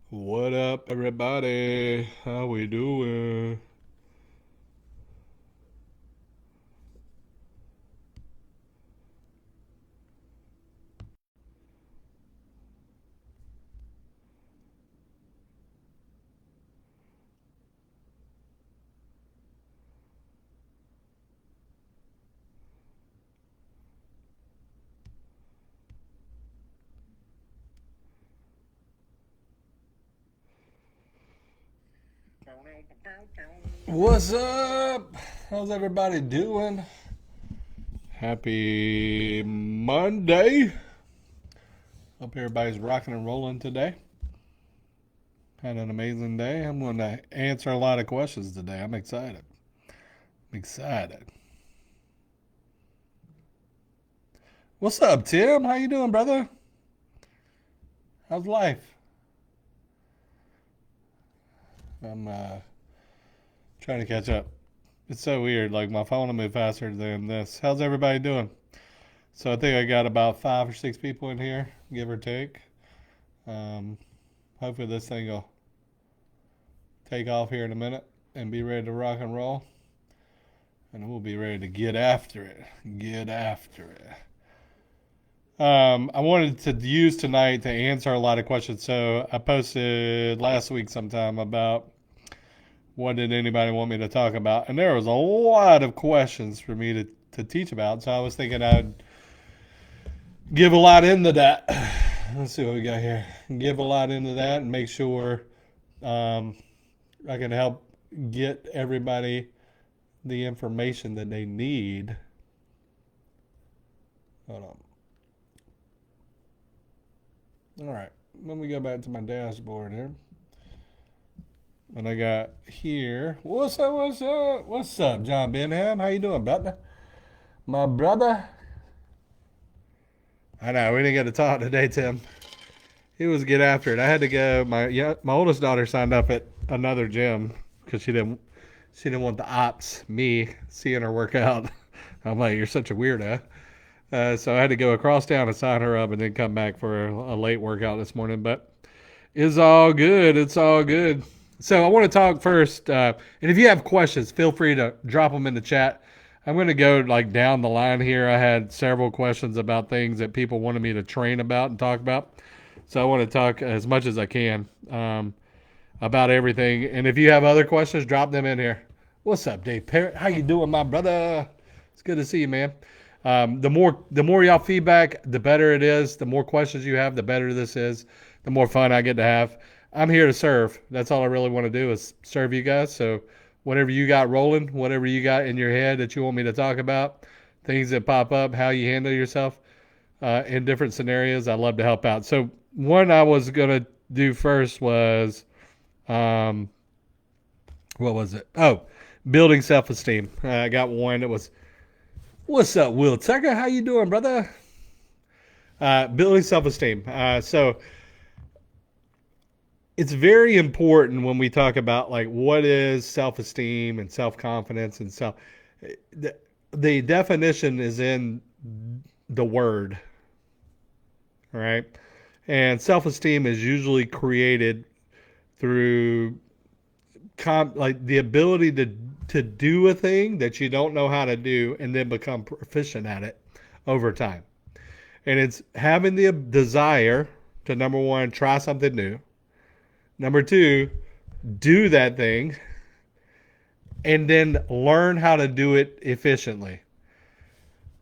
What up, everybody? How we doing? What's up? How's everybody doing? Happy Monday. Hope everybody's rocking and rolling today. Had an amazing day. I'm going to answer a lot of questions today. I'm excited. I'm excited. What's up, Tim? How you doing, brother? How's life? I'm trying to catch up. It's so weird. Like my phone will move faster than this. How's everybody doing? So I think I got about 5 or 6 people in here, give or take. Um, Hopefully this thing will take off here in a minute and be ready to rock and roll. And we'll be ready to get after it. Get after it. I wanted to use tonight to answer a lot of questions. So I posted last week sometime about what did anybody want me to talk about. And there was a lot of questions for me to teach about. So I was thinking I'd give a lot into that. Let's see what we got here. Give a lot into that and make sure I can help get everybody the information that they need. Hold on. All right. Let me go back to my dashboard here. And I got here. What's up? What's up? What's up, John Benham? How you doing, brother? My brother. I know we didn't get to talk today, Tim. He was get after it. I had to go. My oldest daughter signed up at another gym because she didn't want the ops me seeing her work out. I'm like, you're such a weirdo. So I had to go across town and sign her up, and then come back for a late workout this morning. But it's all good. It's all good. So I want to talk first, and if you have questions, feel free to drop them in the chat. I'm going to go like down the line here. I had several questions about things that people wanted me to train about and talk about. So I want to talk as much as I can about everything. And if you have other questions, drop them in here. What's up, Dave Parrott? How you doing, my brother? It's good to see you, man. The more y'all feedback, the better it is. The more questions you have, the better this is. The more fun I get to have. I'm here to serve. That's all I really want to do is serve you guys. So whatever you got rolling, whatever you got in your head that you want me to talk about, things that pop up, how you handle yourself in different scenarios, I love to help out. So one I was going to do first was, what was it? Oh, building self-esteem. I got one that was, what's up, Will Tucker? How you doing, brother? Building self-esteem. So it's very important when we talk about like what is self-esteem and self-confidence and self. The definition is in the word, all right? And self-esteem is usually created through like the ability to do a thing that you don't know how to do and then become proficient at it over time. And it's having the desire to, number one, try something new. Number two, do that thing and then learn how to do it efficiently.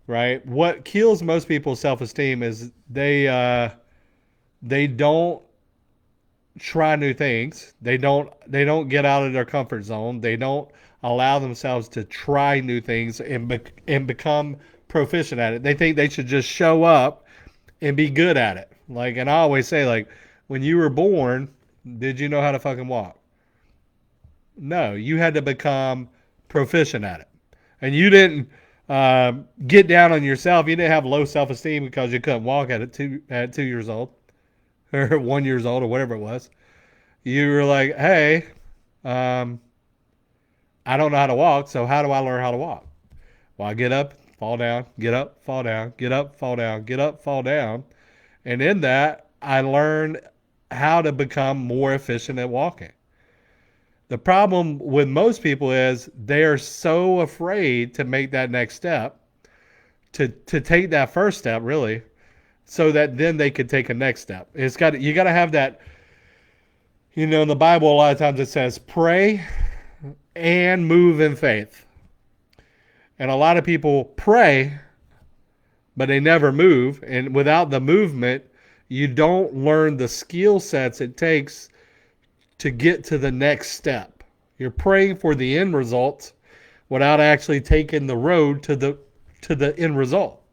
Right? What kills most people's self-esteem is they don't try new things. They don't get out of their comfort zone. They don't allow themselves to try new things and become proficient at it. They think they should just show up and be good at it. Like, and I always say, like, when you were born, did you know how to fucking walk? No, you had to become proficient at it. And you didn't get down on yourself. You didn't have low self esteem because you couldn't walk at 2 years old or 1 years old or whatever it was. You were like, hey, um, I don't know how to walk, so how do I learn how to walk? Well, I get up, fall down, get up, fall down, get up, fall down, get up, fall down. And in that, I learned how to become more efficient at walking. The problem with most people is they are so afraid to make that next step, to take that first step, really, so that then they could take a next step. You got to have that. In the Bible, a lot of times it says pray and move in faith. And a lot of people pray, but they never move. And without the movement, you don't learn the skill sets it takes to get to the next step. You're praying for the end result without actually taking the road to the end result.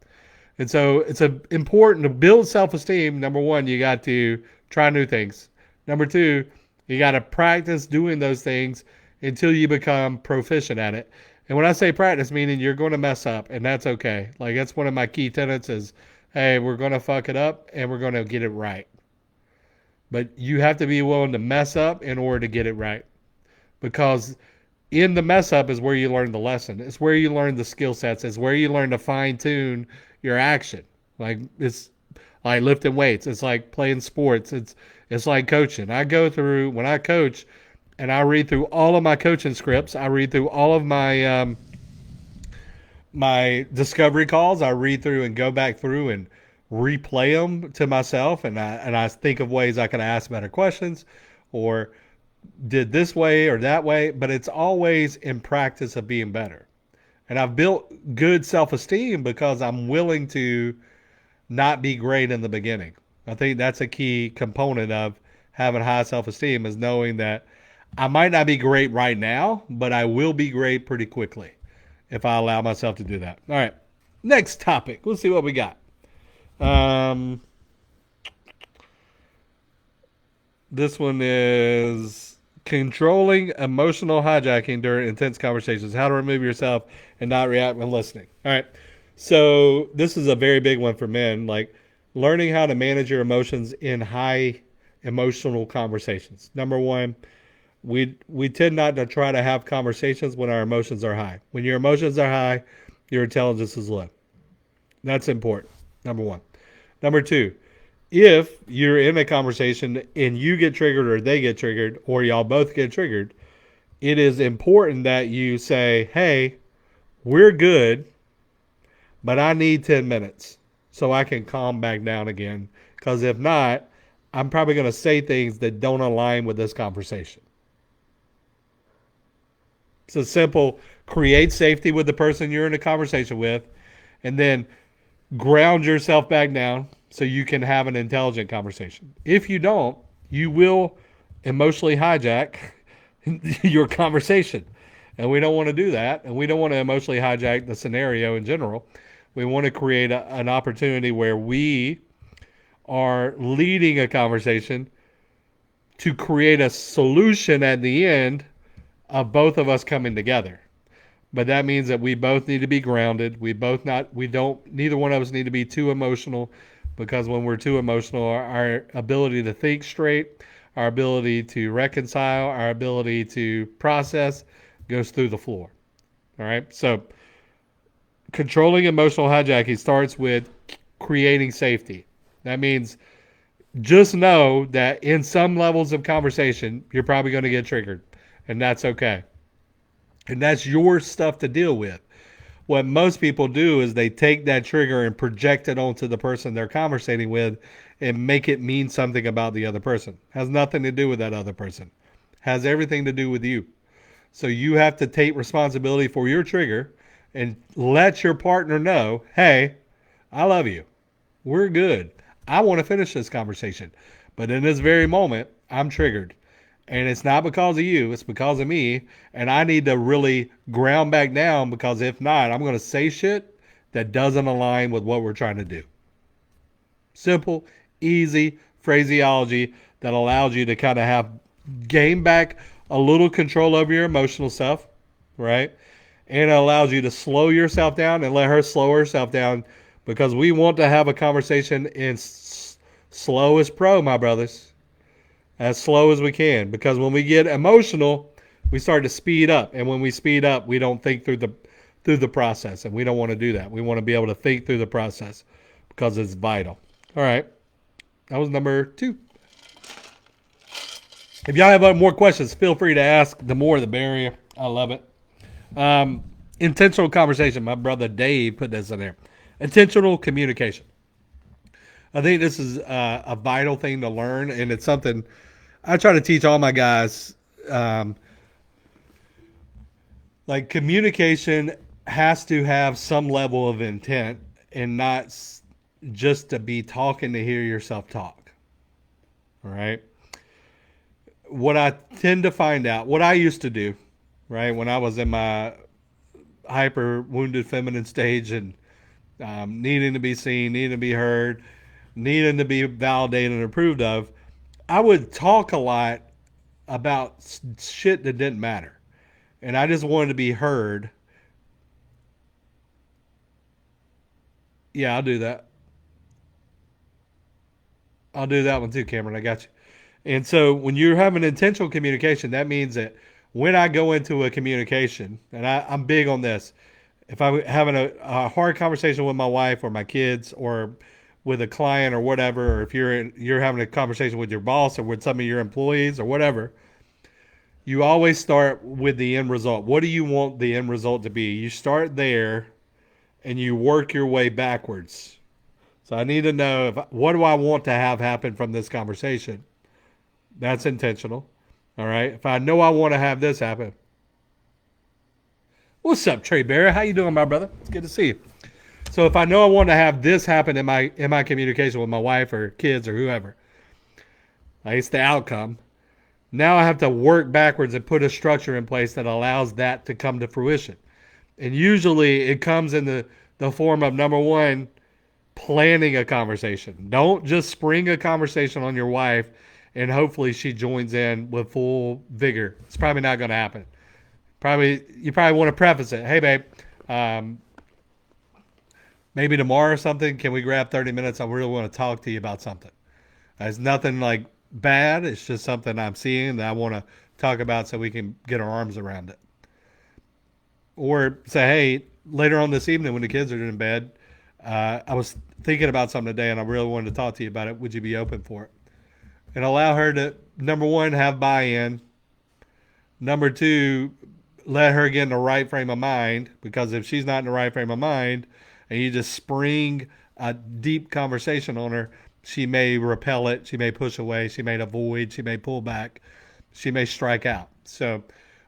And so it's important to build self-esteem. Number one, you got to try new things. Number two, you got to practice doing those things until you become proficient at it. And when I say practice, meaning you're going to mess up, and that's okay. Like, that's one of my key tenets is, hey, we're going to fuck it up and we're going to get it right. But you have to be willing to mess up in order to get it right. Because in the mess up is where you learn the lesson. It's where you learn the skill sets. It's where you learn to fine tune your action. Like, it's like lifting weights. It's like playing sports. It's like coaching. When I coach, and I read through all of my coaching scripts. I read through all of my discovery calls. I read through and go back through and replay them to myself, and I think of ways I can ask better questions, or did this way or that way. But it's always in practice of being better. And I've built good self-esteem because I'm willing to not be great in the beginning. I think that's a key component of having high self-esteem, is knowing that I might not be great right now, but I will be great pretty quickly if I allow myself to do that. All right, next topic. Let's see what we got. This one is controlling emotional hijacking during intense conversations. How to remove yourself and not react when listening. All right. So this is a very big one for men, like learning how to manage your emotions in high emotional conversations. Number one, we tend not to try to have conversations when our emotions are high. When your emotions are high, your intelligence is low. That's important. Number one. Number two, if you're in a conversation and you get triggered or they get triggered or y'all both get triggered, it is important that you say, hey, we're good, but I need 10 minutes so I can calm back down again. Because if not, I'm probably going to say things that don't align with this conversation. So simple, create safety with the person you're in a conversation with, and then ground yourself back down so you can have an intelligent conversation. If you don't, you will emotionally hijack your conversation. And we don't want to do that. And we don't want to emotionally hijack the scenario in general. We want to create an opportunity where we are leading a conversation to create a solution at the end of both of us coming together. But that means that we both need to be grounded. Neither one of us need to be too emotional, because when we're too emotional, our ability to think straight, our ability to reconcile, our ability to process goes through the floor. All right. So controlling emotional hijacking starts with creating safety. That means just know that in some levels of conversation, you're probably going to get triggered, and that's okay. And that's your stuff to deal with. What most people do is they take that trigger and project it onto the person they're conversating with and make it mean something about the other person. Has nothing to do with that other person. Has everything to do with you. So you have to take responsibility for your trigger and let your partner know, hey, I love you. We're good. I want to finish this conversation. But in this very moment, I'm triggered. And it's not because of you, it's because of me. And I need to really ground back down, because if not, I'm going to say shit that doesn't align with what we're trying to do. Simple, easy phraseology that allows you to kind of gain back a little control over your emotional stuff, right? And it allows you to slow yourself down and let her slow herself down, because we want to have a conversation in slow as pro, my brothers, as slow as we can. Because when we get emotional, we start to speed up, and when we speed up, we don't think through the process, and we don't want to do that. We want to be able to think through the process because it's vital. All right, that was number 2. If y'all have more questions, feel free to ask. The more, the merrier. I love it. Intentional conversation. My brother Dave put this in there. Intentional communication. I think this is a vital thing to learn, and it's something I try to teach all my guys. Like, communication has to have some level of intent, and not just to be talking to hear yourself talk. All right. What I tend to find out, what I used to do, right, when I was in my hyper wounded feminine stage, and needing to be seen, needing to be heard, needing to be validated and approved of, I would talk a lot about shit that didn't matter. And I just wanted to be heard. Yeah, I'll do that. I'll do that one too, Cameron. I got you. And so when you're having intentional communication, that means that when I go into a communication, and I'm big on this, if I'm having a hard conversation with my wife or my kids, or with a client or whatever, or if you're having a conversation with your boss or with some of your employees or whatever, you always start with the end result. What do you want the end result to be? You start there and you work your way backwards. So I need to know, what do I want to have happen from this conversation? That's intentional. All right. If I know I want to have this happen. What's up, Trey Barry? How you doing, my brother? It's good to see you. So if I know I want to have this happen in my communication with my wife or kids or whoever, like, it's the outcome. Now I have to work backwards and put a structure in place that allows that to come to fruition. And usually it comes in the form of, number one, planning a conversation. Don't just spring a conversation on your wife and hopefully she joins in with full vigor. It's probably not going to happen. You probably want to preface it. Hey, babe, maybe tomorrow or something, can we grab 30 minutes? I really want to talk to you about something. It's nothing like bad. It's just something I'm seeing that I want to talk about so we can get our arms around it. Or say, hey, later on this evening when the kids are in bed, I was thinking about something today and I really wanted to talk to you about it. Would you be open for it? And allow her to, number one, have buy-in. Number two, let her get in the right frame of mind, because if she's not in the right frame of mind and you just spring a deep conversation on her, she may repel it, she may push away, she may avoid, she may pull back, she may strike out. So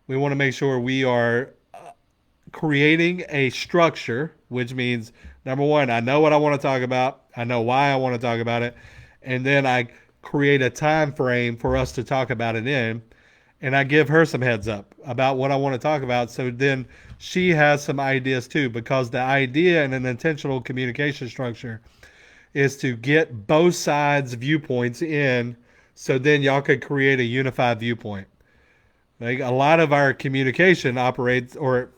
we want to make sure we are creating a structure, which means, number one, I know what I want to talk about, I know why I want to talk about it, and then I create a time frame for us to talk about it in, and I give her some heads up about what I want to talk about, so then she has some ideas too, because the idea in an intentional communication structure is to get both sides' viewpoints in, so then y'all could create a unified viewpoint. Like, a lot of our communication operates, or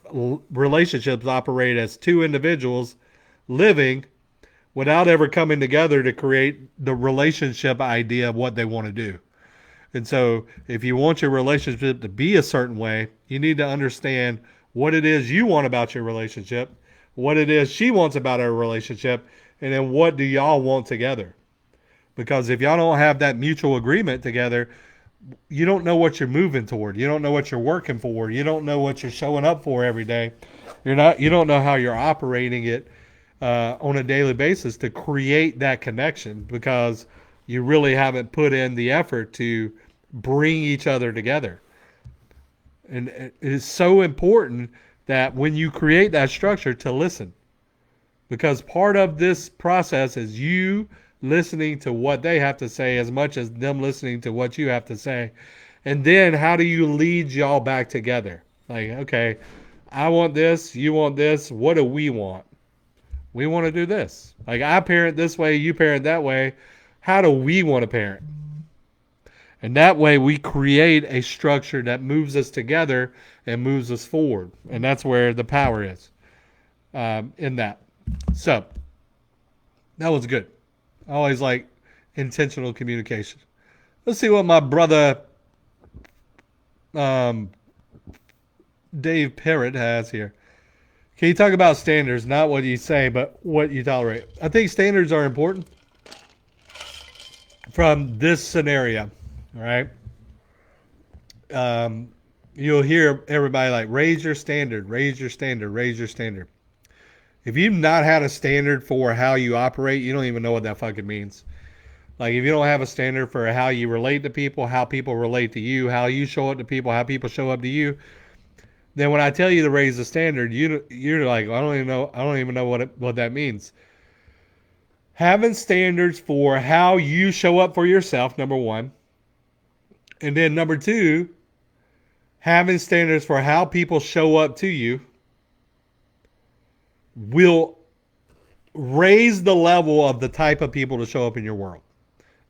relationships operate, as two individuals living without ever coming together to create the relationship idea of what they want to do. And so if you want your relationship to be a certain way, you need to understand what it is you want about your relationship, what it is she wants about our relationship, and then what do y'all want together. Because if y'all don't have that mutual agreement together, you don't know what you're moving toward. You don't know what you're working for. You don't know what you're showing up for every day. You don't know how you're operating it on a daily basis to create that connection, because you really haven't put in the effort to bring each other together. And it is so important that when you create that structure, to listen, because part of this process is you listening to what they have to say as much as them listening to what you have to say. And then how do you lead y'all back together? Like, okay, I want this, you want this, what do we want? We want to do this. Like, I parent this way, you parent that way. How do we want to parent? And that way we create a structure that moves us together and moves us forward. And that's where the power is in that. So that was good. I always like intentional communication. Let's see what my brother um, Dave Parrott has here. Can you talk about standards? Not what you say, but what you tolerate. I think standards are important from this scenario. All right. Um, you'll hear everybody like, raise your standard, raise your standard, raise your standard. If you've not had a standard for how you operate, you don't even know what that fucking means. Like, if you don't have a standard for how you relate to people, how people relate to you, how you show up to people, how people show up to you, then when I tell you to raise the standard, you're like, I don't even know. I don't even know what that means. Having standards for how you show up for yourself, number one, and then number two, having standards for how people show up to you will raise the level of the type of people to show up in your world.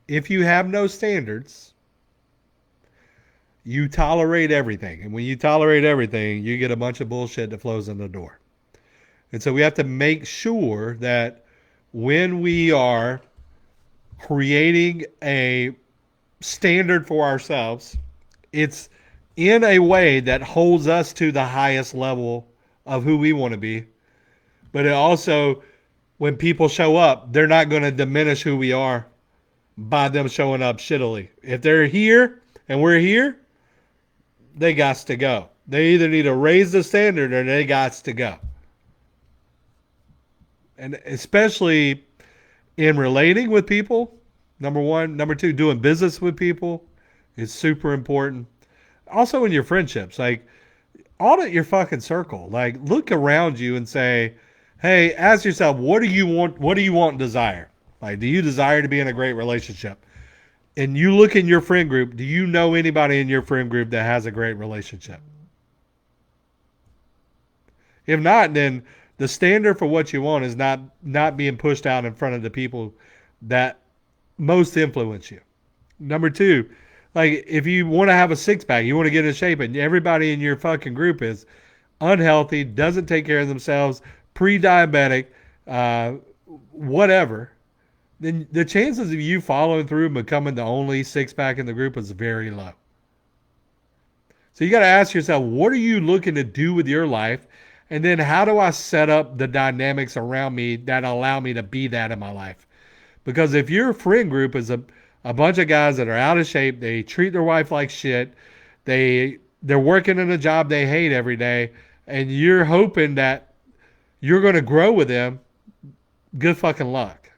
If you have no standards, you tolerate everything. And when you tolerate everything, you get a bunch of bullshit that flows in the door. And so we have to make sure that when we are creating a standard for ourselves, it's in a way that holds us to the highest level of who we want to be. But it also, when people show up, they're not going to diminish who we are by them showing up shittily. If they're here and we're here, they got to go. They either need to raise the standard or they got to go. And especially in relating with people, number one. Number two, doing business with people is super important. Also in your friendships, like, audit your fucking circle. Like, look around you and say, hey, ask yourself, what do you want? What do you want and desire? Like, do you desire to be in a great relationship? And you look in your friend group, do you know anybody in your friend group that has a great relationship? If not, then the standard for what you want is not being pushed out in front of the people that most influence you. Number two, like, if you want to have a six pack, you want to get in shape, and everybody in your fucking group is unhealthy, doesn't take care of themselves, pre-diabetic, whatever, then the chances of you following through and becoming the only six pack in the group is very low. So you got to ask yourself, what are you looking to do with your life? And then how do I set up the dynamics around me that allow me to be that in my life? Because if your friend group is a bunch of guys that are out of shape, they treat their wife like shit, they're working in a job they hate every day, and you're hoping that you're going to grow with them, good fucking luck.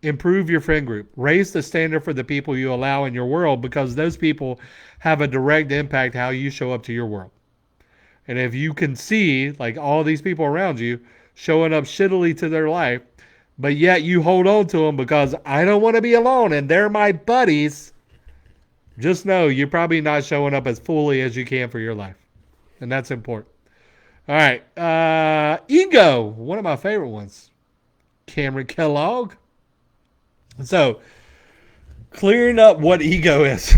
Improve your friend group. Raise the standard for the people you allow in your world, because those people have a direct impact how you show up to your world. And if you can see, like, all these people around you showing up shittily to their life, but yet you hold on to them because I don't want to be alone and they're my buddies, just know you're probably not showing up as fully as you can for your life. And that's important. All right. Ego, one of my favorite ones. Cameron Kellogg. So, clearing up what ego is.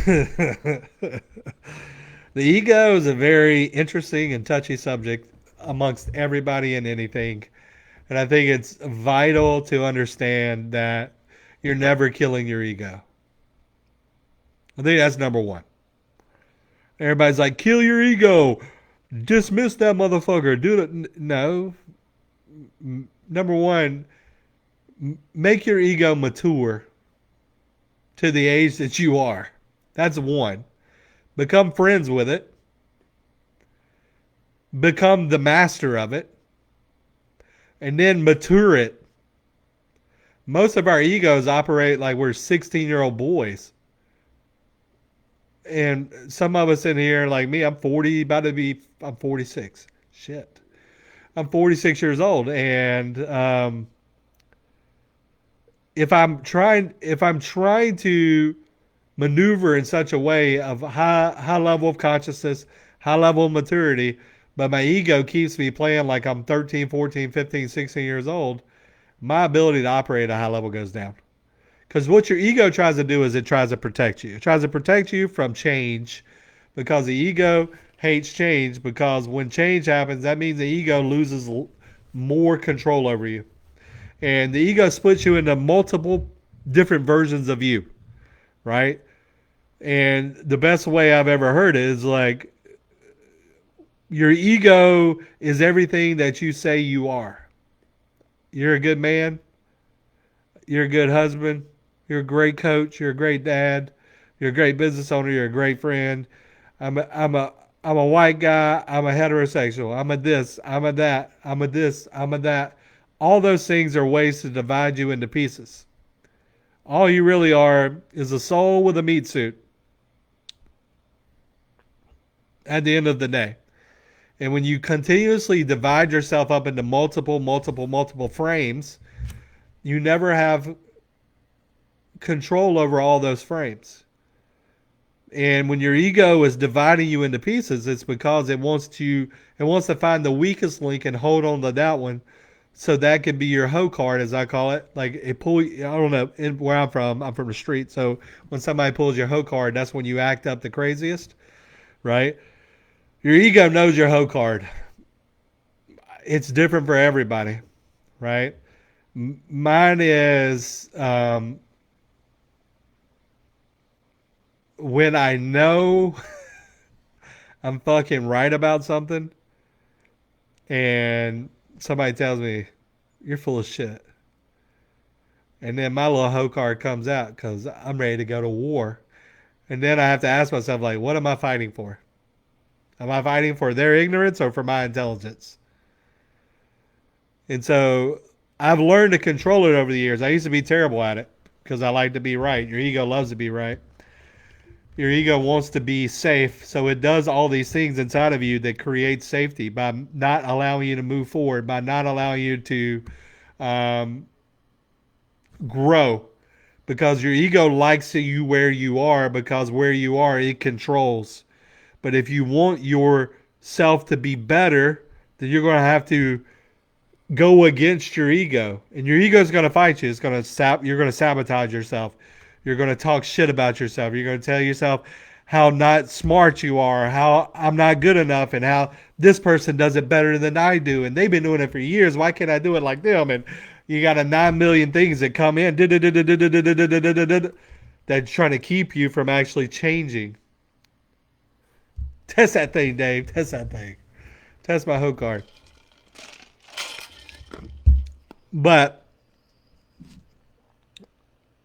The ego is a very interesting and touchy subject amongst everybody and anything. And I think it's vital to understand that you're never killing your ego. I think that's number one. Everybody's like, kill your ego. Dismiss that motherfucker. Do it. No. Number one, make your ego mature to the age that you are. That's one. Become friends with it. Become the master of it. And then mature it. Most of our egos operate like we're 16-year-old boys. And some of us in here, like me, I'm 40, I'm 46. Shit. I'm 46 years old. And if I'm trying to maneuver in such a way of high level of consciousness, high level of maturity, but my ego keeps me playing like I'm 13, 14, 15, 16 years old, my ability to operate at a high level goes down. Because what your ego tries to do is it tries to protect you. It tries to protect you from change because the ego hates change because when change happens, that means the ego loses more control over you. And the ego splits you into multiple different versions of you, right? And the best way I've ever heard it is like your ego is everything that you say you are. You're a good man. You're a good husband. You're a great coach. You're a great dad. You're a great business owner. You're a great friend. I'm a white guy. I'm a heterosexual. I'm a this. I'm a that. I'm a this. I'm a that. All those things are ways to divide you into pieces. All you really are is a soul with a meat suit at the end of the day. And when you continuously divide yourself up into multiple frames, you never have control over all those frames. And when your ego is dividing you into pieces, it's because it wants to find the weakest link and hold on to that one, so that could be your hoe card, as I call it. Like it pull. I don't know where I'm from the street. So when somebody pulls your hoe card, that's when you act up the craziest, right? Your ego knows your hoe card. It's different for everybody, right? Mine is when I know I'm fucking right about something, and somebody tells me you're full of shit, and then my little hoe card comes out because I'm ready to go to war, and then I have to ask myself like, what am I fighting for? Am I fighting for their ignorance or for my intelligence? And so I've learned to control it over the years. I used to be terrible at it because I like to be right. Your ego loves to be right. Your ego wants to be safe, so it does all these things inside of you that create safety by not allowing you to move forward, by not allowing you to um, grow, because your ego likes you where you are, because where you are, it controls. But if you want yourself to be better, then you're going to have to go against your ego, and your ego is going to fight you. It's going to you're going to sabotage yourself. You're going to talk shit about yourself. You're going to tell yourself how not smart you are, how I'm not good enough, and how this person does it better than I do, and they've been doing it for years. Why can't I do it like them? And you got a 9 million things that come in that's trying to keep you from actually changing. Test that thing, Dave. Test that thing. Test my hoe card. But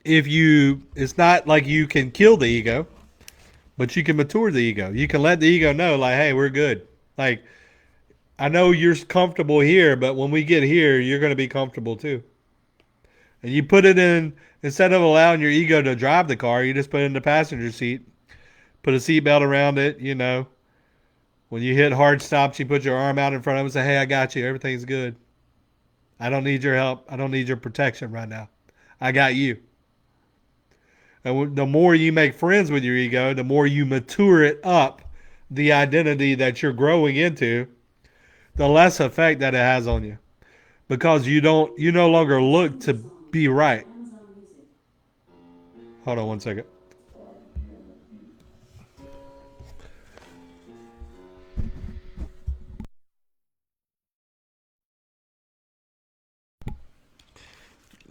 it's not like you can kill the ego, but you can mature the ego. You can let the ego know, like, hey, we're good. Like, I know you're comfortable here, but when we get here, you're going to be comfortable too. And you put it in, instead of allowing your ego to drive the car, you just put it in the passenger seat, put a seatbelt around it, you know. When you hit hard stops, you put your arm out in front of it and say, hey, I got you. Everything's good. I don't need your help. I don't need your protection right now. I got you. And the more you make friends with your ego, the more you mature it up, the identity that you're growing into, the less effect that it has on you. Because you no longer look to be right. Hold on one second.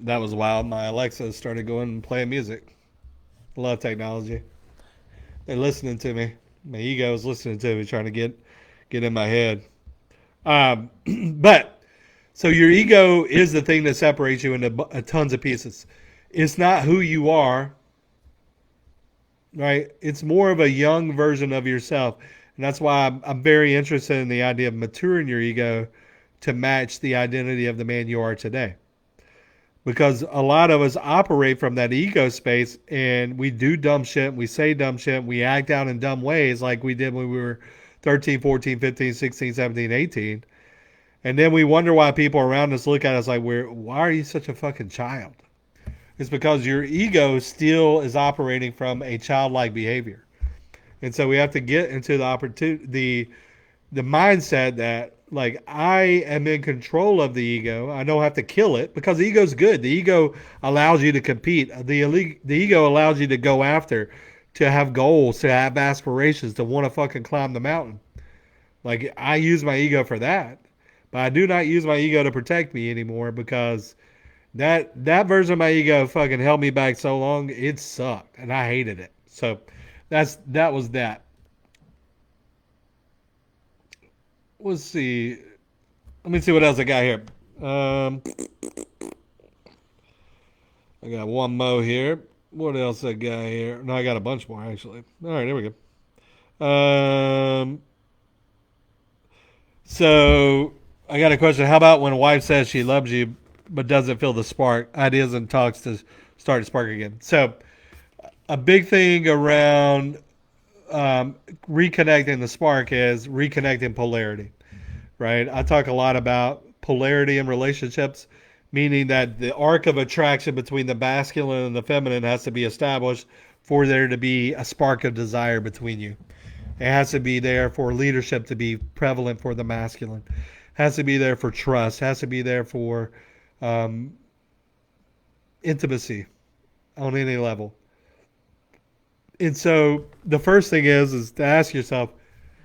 That was wild. My Alexa started going and playing music. I love technology. They're listening to me. My ego is listening to me, trying to get in my head. Um, but so your ego is the thing that separates you into tons of pieces. It's not who you are, right? It's more of a young version of yourself, and that's why I'm very interested in the idea of maturing your ego to match the identity of the man you are today. Because a lot of us operate from that ego space, and we do dumb shit, we say dumb shit, we act out in dumb ways like we did when we were 13, 14, 15, 16, 17, 18. And then we wonder why people around us look at us like, why are you such a fucking child? It's because your ego still is operating from a childlike behavior. And so we have to get into the mindset that Like I am in control of the ego. I don't have to kill it because the ego's good. The ego allows you to compete. The ego allows you to go after, to have goals, to have aspirations, to want to fucking climb the mountain. Like I use my ego for that, but I do not use my ego to protect me anymore because that version of my ego fucking held me back so long. It sucked and I hated it. So that was that. Let's see. Let me see what else I got here. Um, I got one mo here. What else I got here? No, I got a bunch more actually. All right, there we go. So I got a question. How about when a wife says she loves you but doesn't feel the spark? Ideas and talks to start to spark again. So a big thing around um, reconnecting the spark is reconnecting polarity, right? I talk a lot about polarity in relationships, meaning that the arc of attraction between the masculine and the feminine has to be established for there to be a spark of desire between you. It has to be there for leadership to be prevalent for the masculine. It has to be there for trust. It has to be there for um, intimacy on any level. And so the first thing is to ask yourself,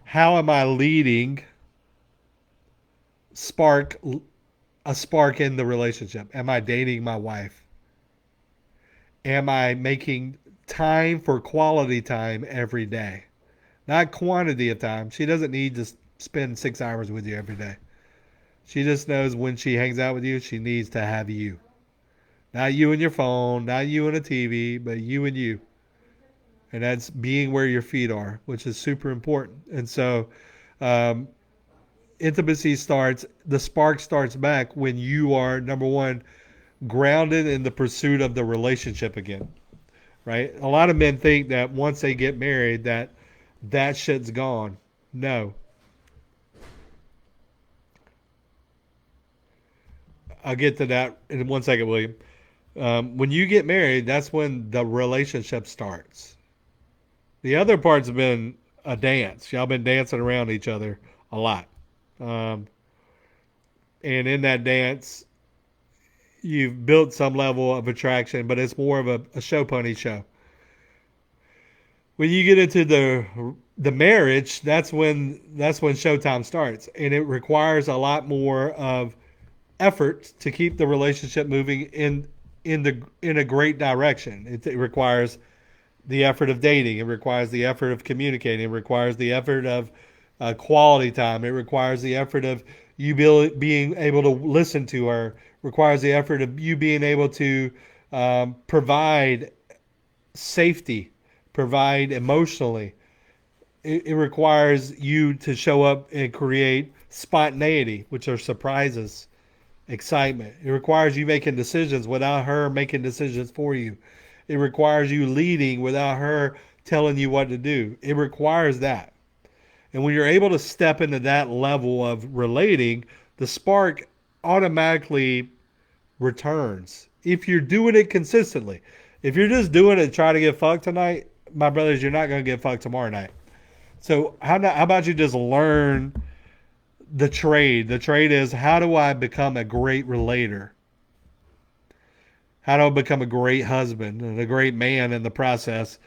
how am I leading spark a spark in the relationship? Am I dating my wife? Am I making time for quality time every day? Not quantity of time. She doesn't need to spend 6 hours with you every day. She just knows when she hangs out with you, she needs to have you. Not you and your phone, not you and a TV, but you and you. And that's being where your feet are, which is super important. And so, um, intimacy starts, the spark starts back when you are, number one, grounded in the pursuit of the relationship again, right? A lot of men think that once they get married, that shit's gone. No, I'll get to that in 1 second, William. When you get married, that's when the relationship starts. The other part's been a dance. Y'all been dancing around each other a lot. Um, and in that dance, you've built some level of attraction, but it's more of a show pony show. When you get into the marriage, that's when showtime starts, and it requires a lot more of effort to keep the relationship moving in a great direction. It requires the effort of dating. It requires the effort of communicating. It requires the effort of quality time. It requires the effort of you being able to listen to her. It requires the effort of you being able to provide safety, provide emotionally. It requires you to show up and create spontaneity, which are surprises, excitement. It requires you making decisions without her making decisions for you. It requires you leading without her telling you what to do. It requires that. And when you're able to step into that level of relating, the spark automatically returns. If you're doing it consistently. If you're just doing it to try to get fucked tonight, my brothers, you're not going to get fucked tomorrow night. So how about you just learn the trade? The trade is, how do I become a great relator? How do I become a great husband and a great man in the process?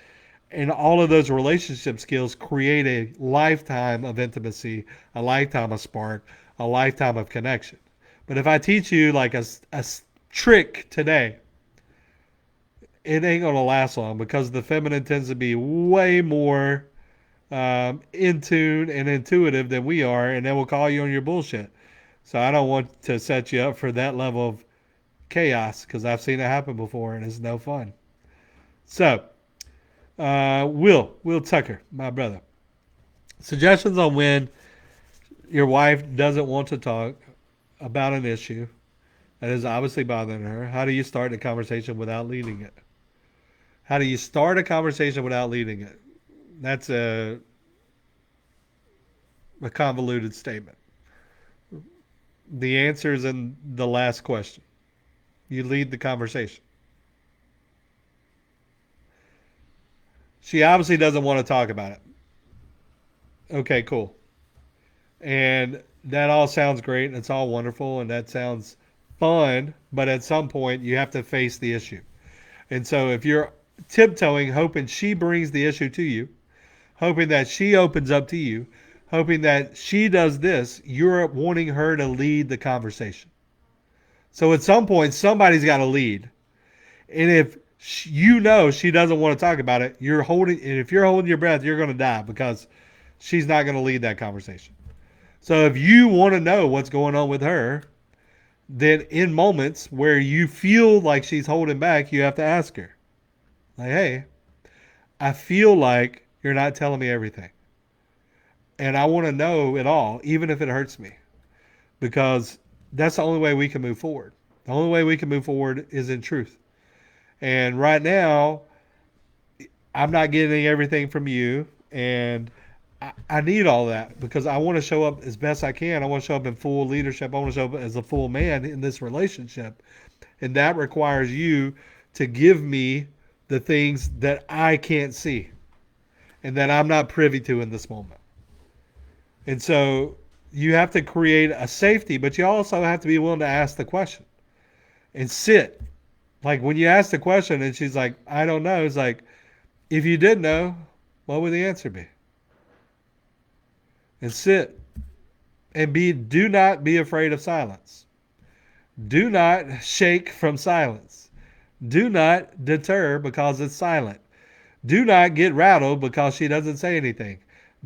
And all of those relationship skills create a lifetime of intimacy, a lifetime of spark, a lifetime of connection. But if I teach you like a trick today, it ain't going to last long because the feminine tends to be way more in tune and intuitive than we are, and they will call you on your bullshit. So I don't want to set you up for that level of chaos because I've seen it happen before and it's no fun. So, Will Tucker, my brother, suggestions on when your wife doesn't want to talk about an issue that is obviously bothering her. How do you start a conversation without leading it? How do you start a conversation without leading it? That's a convoluted statement. The answer is in the last question. You lead the conversation. She obviously doesn't want to talk about it. Okay, cool. And that all sounds great and it's all wonderful and that sounds fun, but at some point you have to face the issue. And so if you're tiptoeing, hoping she brings the issue to you, hoping that she opens up to you, hoping that she does this, you're wanting her to lead the conversation. So at some point, somebody's got to lead. And if you know she doesn't want to talk about it, and if you're holding your breath, you're going to die because she's not going to lead that conversation. So if you want to know what's going on with her, then in moments where you feel like she's holding back, you have to ask her, like, hey, I feel like you're not telling me everything. And I want to know it all, even if it hurts me, because that's the only way we can move forward. The only way we can move forward is in truth. And right now, I'm not getting everything from you, and I need all that because I want to show up as best I can. I want to show up in full leadership. I want to show up as a full man in this relationship. And that requires you to give me the things that I can't see and that I'm not privy to in this moment. And so you have to create a safety, but you also have to be willing to ask the question and sit. Like when you ask the question and she's like, I don't know, it's like, if you did know, what would the answer be? And sit and do not be afraid of silence. Do not shake from silence. Do not deter because it's silent. Do not get rattled because she doesn't say anything.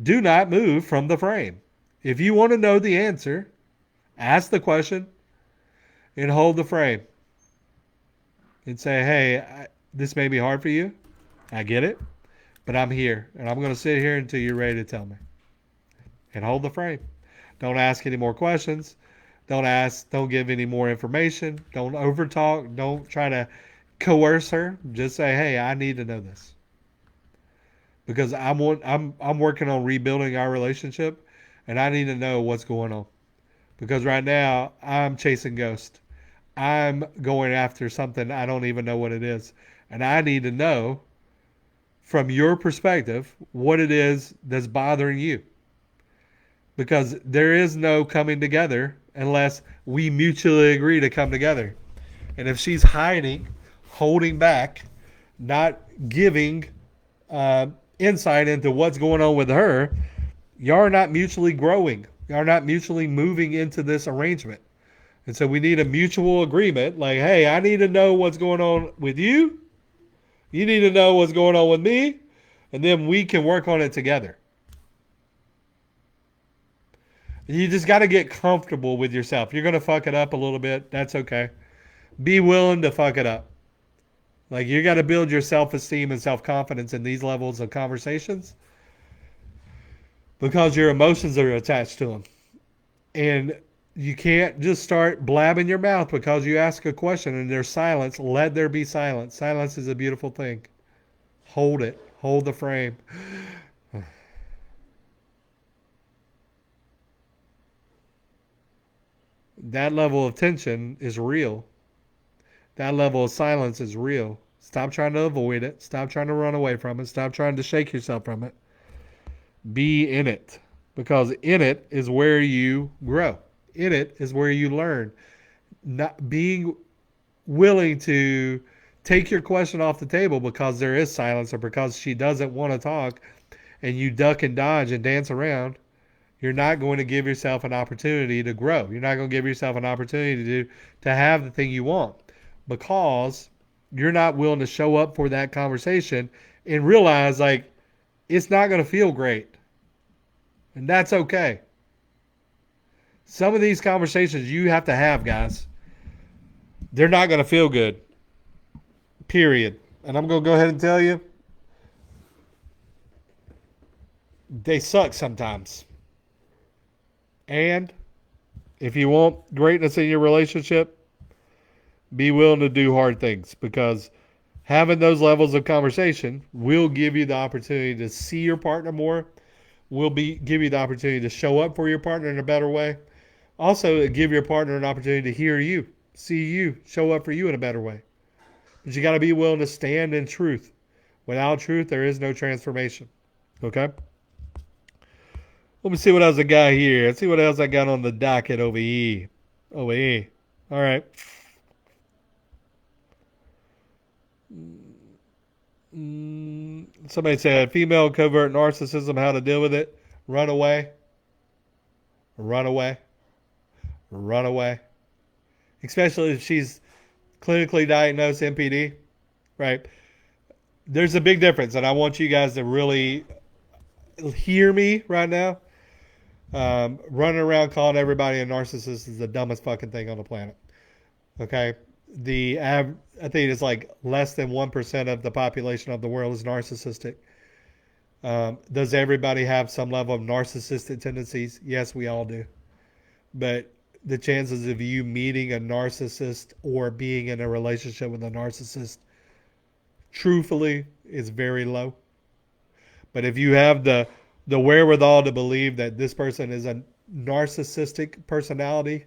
Do not move from the frame. If you want to know the answer, ask the question and hold the frame and say, hey, this may be hard for you. I get it, but I'm here and I'm going to sit here until you're ready to tell me. And hold the frame. Don't ask any more questions. Don't give any more information. Don't overtalk. Don't try to coerce her. Just say, hey, I need to know this. Because I'm working on rebuilding our relationship and I need to know what's going on. Because right now I'm chasing ghosts. I'm going after something I don't even know what it is. And I need to know from your perspective what it is that's bothering you. Because there is no coming together unless we mutually agree to come together. And if she's hiding, holding back, not giving insight into what's going on with her, y'all are not mutually growing. Y'all are not mutually moving into this arrangement. And so we need a mutual agreement like, hey, I need to know what's going on with you. You need to know what's going on with me. And then we can work on it together. You just got to get comfortable with yourself. You're going to fuck it up a little bit. That's okay. Be willing to fuck it up. Like you got to build your self-esteem and self-confidence in these levels of conversations because your emotions are attached to them. And you can't just start blabbing your mouth because you ask a question and there's silence. Let there be silence. Silence is a beautiful thing. Hold it. Hold the frame. That level of tension is real. That level of silence is real. Stop trying to avoid it. Stop trying to run away from it. Stop trying to shake yourself from it. Be in it. Because in it is where you grow. In it is where you learn. Not being willing to take your question off the table because there is silence or because she doesn't want to talk and you duck and dodge and dance around, you're not going to give yourself an opportunity to grow. You're not going to give yourself an opportunity to have the thing you want because you're not willing to show up for that conversation and realize like it's not going to feel great. And that's okay. Some of these conversations you have to have, guys, they're not going to feel good. Period. And I'm going to go ahead and tell you, they suck sometimes. And if you want greatness in your relationship, be willing to do hard things because having those levels of conversation will give you the opportunity to see your partner more, give you the opportunity to show up for your partner in a better way. Also, give your partner an opportunity to hear you, see you, show up for you in a better way. But you got to be willing to stand in truth. Without truth, there is no transformation. Okay? Let me see what else I got here. Let's see what else I got on the docket over here. Over here. All right. Somebody said female covert narcissism, how to deal with it. Run away. Run away. Run away. Especially if she's clinically diagnosed NPD, right? There's a big difference, and I want you guys to really hear me right now. Running around calling everybody a narcissist is the dumbest fucking thing on the planet. Okay, I think it's like less than 1% of the population of the world is narcissistic. Does everybody have some level of narcissistic tendencies? Yes, we all do. But the chances of you meeting a narcissist or being in a relationship with a narcissist, truthfully, is very low. But if you have the wherewithal to believe that this person is a narcissistic personality,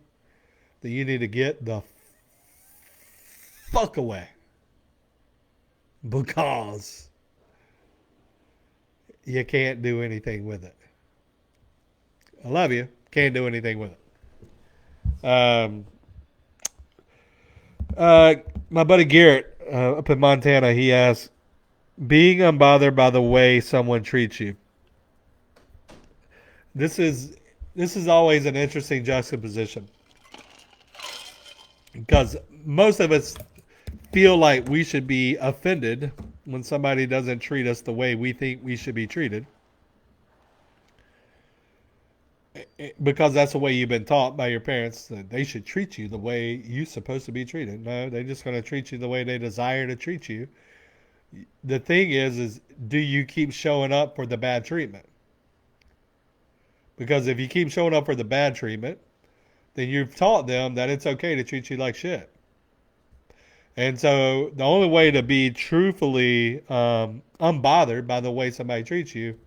then you need to get the fuck away. Because you can't do anything with it. I love you. Can't do anything with it. My buddy Garrett up in Montana, he asked, being unbothered by the way someone treats you. This is always an interesting juxtaposition because most of us feel like we should be offended when somebody doesn't treat us the way we think we should be treated, because that's the way you've been taught by your parents, that they should treat you the way you're supposed to be treated. No, they're just going to treat you the way they desire to treat you. The thing is do you keep showing up for the bad treatment? Because if you keep showing up for the bad treatment, then you've taught them that it's okay to treat you like shit. And so the only way to be truthfully unbothered by the way somebody treats you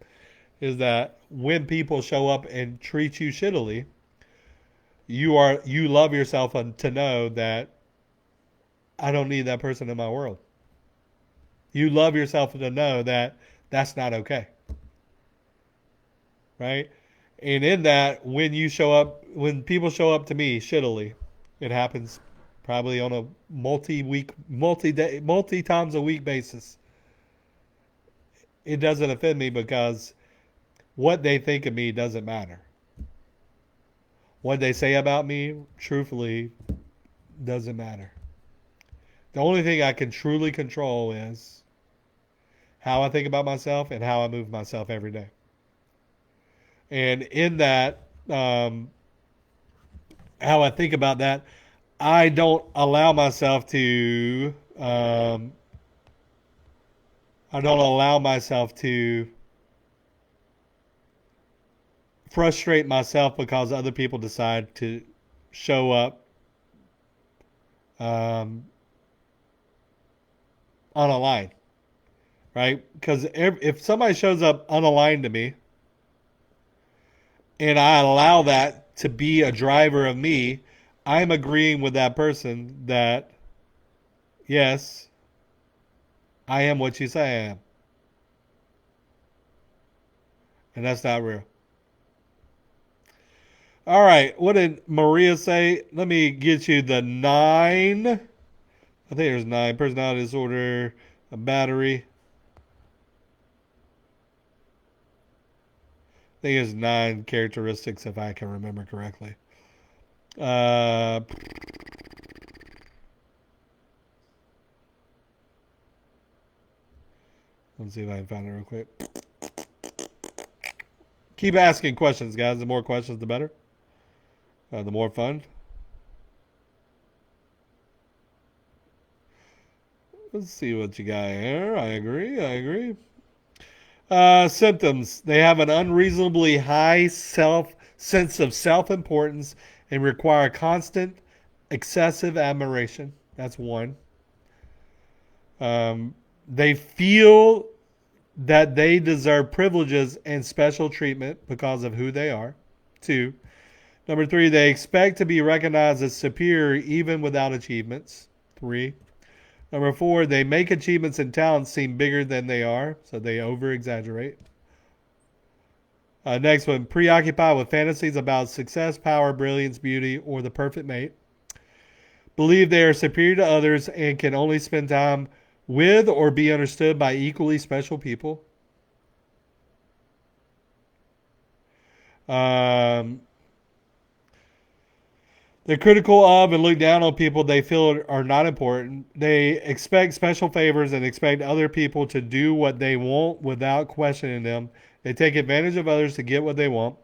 is that when people show up and treat you shittily, you love yourself to know that I don't need that person in my world. You love yourself to know that that's not okay. Right? And in that, when people show up to me shittily, it happens probably on a multi times a week basis. It doesn't offend me because what they think of me doesn't matter. What they say about me, truthfully, doesn't matter. The only thing I can truly control is how I think about myself and how I move myself every day. And in that, how I think about that, I don't allow myself to frustrate myself because other people decide to show up unaligned, right? Because if somebody shows up unaligned to me and I allow that to be a driver of me, I'm agreeing with that person that, yes, I am what you say I am. And that's not real. All right, what did Maria say? Let me get you the 9. I think there's 9. Personality disorder, a battery. I think it's 9 characteristics if I can remember correctly. Let's see if I can find it real quick. Keep asking questions, guys. The more questions, the better. The more fun. Let's see what you got here. I agree. Symptoms. They have an unreasonably high sense of self-importance and require constant, excessive admiration. That's 1. They feel that they deserve privileges and special treatment because of who they are. 2. Number 3, they expect to be recognized as superior even without achievements. 3. Number 4, they make achievements and talents seem bigger than they are, so they over-exaggerate. Next one, preoccupied with fantasies about success, power, brilliance, beauty, or the perfect mate. Believe they are superior to others and can only spend time with or be understood by equally special people. Um, they're critical of and look down on people they feel are not important. They expect special favors and expect other people to do what they want without questioning them. They take advantage of others to get what they want.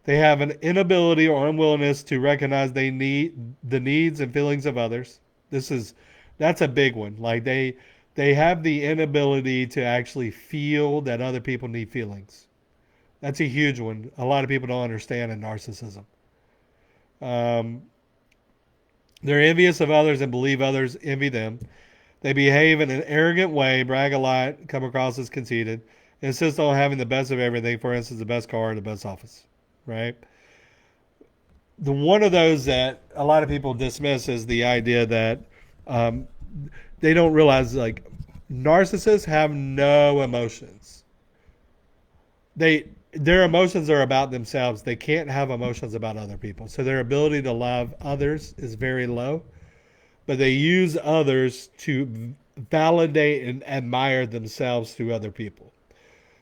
They have an inability or unwillingness to recognize they need the needs and feelings of others. This is that's a big one. Like they have the inability to actually feel that other people need feelings. That's a huge one. A lot of people don't understand in narcissism. Um, they're envious of others and believe others envy them. They behave in an arrogant way, brag a lot, come across as conceited, insist on having the best of everything. For instance, the best car, the best office, right? The one of those that a lot of people dismiss is the idea that um, they don't realize like narcissists have no emotions. Their emotions are about themselves. They can't have emotions about other people. So their ability to love others is very low, but they use others to validate and admire themselves through other people.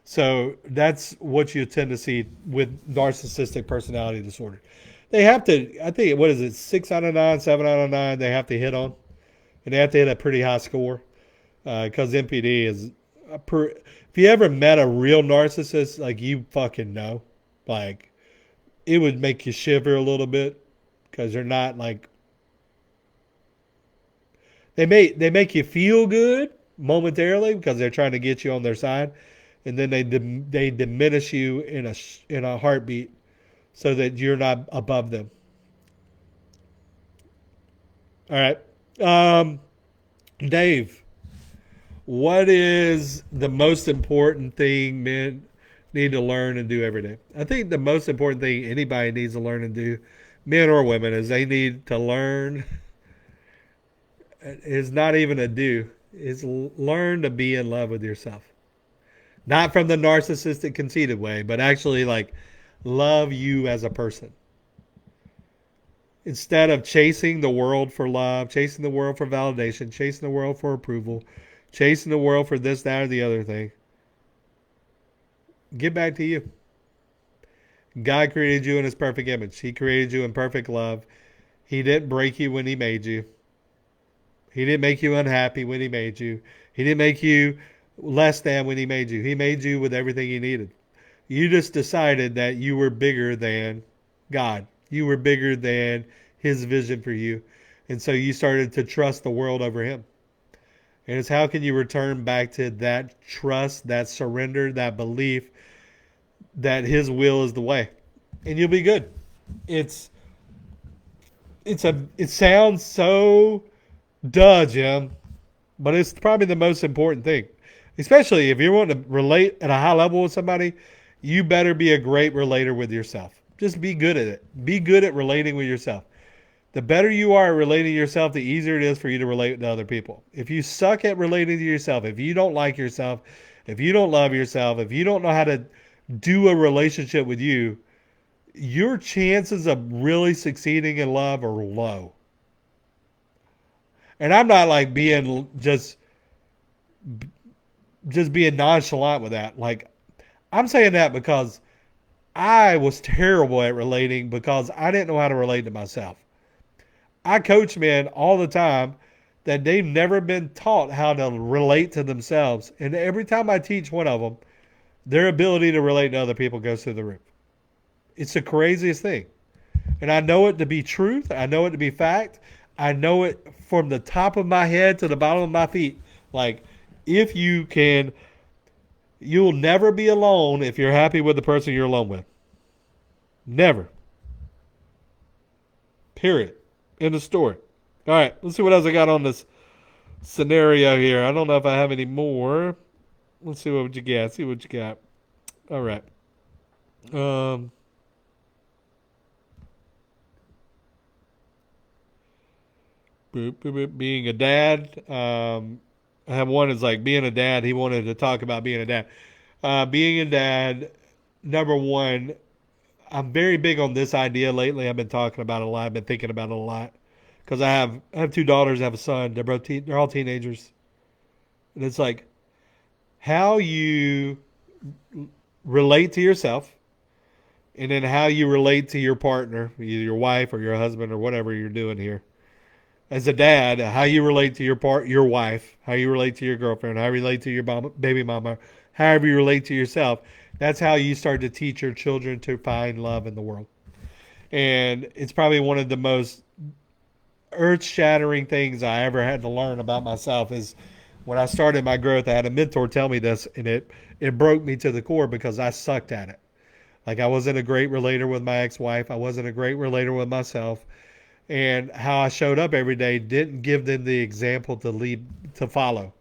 So that's what you tend to see with narcissistic personality disorder. They have to, I think, what is it, 6 out of 9, 7 out of 9, they have to hit on. And they have to hit a pretty high score because NPD is, if you ever met a real narcissist, like you fucking know, like it would make you shiver a little bit because they're not like, they make you feel good momentarily because they're trying to get you on their side, and then they diminish you in a heartbeat so that you're not above them. All right, Dave, what is the most important thing men need to learn and do every day? I think the most important thing anybody needs to learn and do, men or women, is they need to learn. Is not even a do. Is learn to be in love with yourself. Not from the narcissistic, conceited way, but actually like love you as a person. Instead of chasing the world for love, chasing the world for validation, chasing the world for approval, chasing the world for this, that, or the other thing, get back to you. God created you in his perfect image. He created you in perfect love. He didn't break you when he made you. He didn't make you unhappy when he made you. He didn't make you less than when he made you. He made you with everything you needed. You just decided that you were bigger than God. You were bigger than his vision for you. And so you started to trust the world over him. And it's how can you return back to that trust, that surrender, that belief that his will is the way. And you'll be good. It's it sounds so duh, Jim, but it's probably the most important thing. Especially if you want to relate at a high level with somebody, you better be a great relator with yourself. Just be good at it. Be good at relating with yourself. The better you are at relating to yourself, the easier it is for you to relate to other people. If you suck at relating to yourself, if you don't like yourself, if you don't love yourself, if you don't know how to do a relationship with you, your chances of really succeeding in love are low. And I'm not like being just being nonchalant with that. Like I'm saying that because I was terrible at relating because I didn't know how to relate to myself. I coach men all the time that they've never been taught how to relate to themselves. And every time I teach one of them, their ability to relate to other people goes through the roof. It's the craziest thing. And I know it to be truth. I know it to be fact. I know it from the top of my head to the bottom of my feet. Like, if you can, you'll never be alone if you're happy with the person you're alone with. Never. Period. End of story. All right, let's see what else I got on this scenario here. I don't know if I have any more. Let's see what you got. See what you got. All right. Um, being a dad. I have one is like being a dad. He wanted to talk about being a dad. Being a dad. number one, I'm very big on this idea lately. I've been talking about it a lot. I've been thinking about it a lot because I have two daughters. I have a son. They're all teenagers, and it's like how you relate to yourself, and then how you relate to your partner, either your wife or your husband or whatever you're doing here. As a dad, how you relate to your wife, how you relate to your girlfriend, how you relate to your baby mama, however you relate to yourself. That's how you start to teach your children to find love in the world. And it's probably one of the most earth-shattering things I ever had to learn about myself is when I started my growth. I had a mentor tell me this, and it broke me to the core because I sucked at it. Like I wasn't a great relator with my ex-wife. I wasn't a great relator with myself, and how I showed up every day didn't give them the example to follow.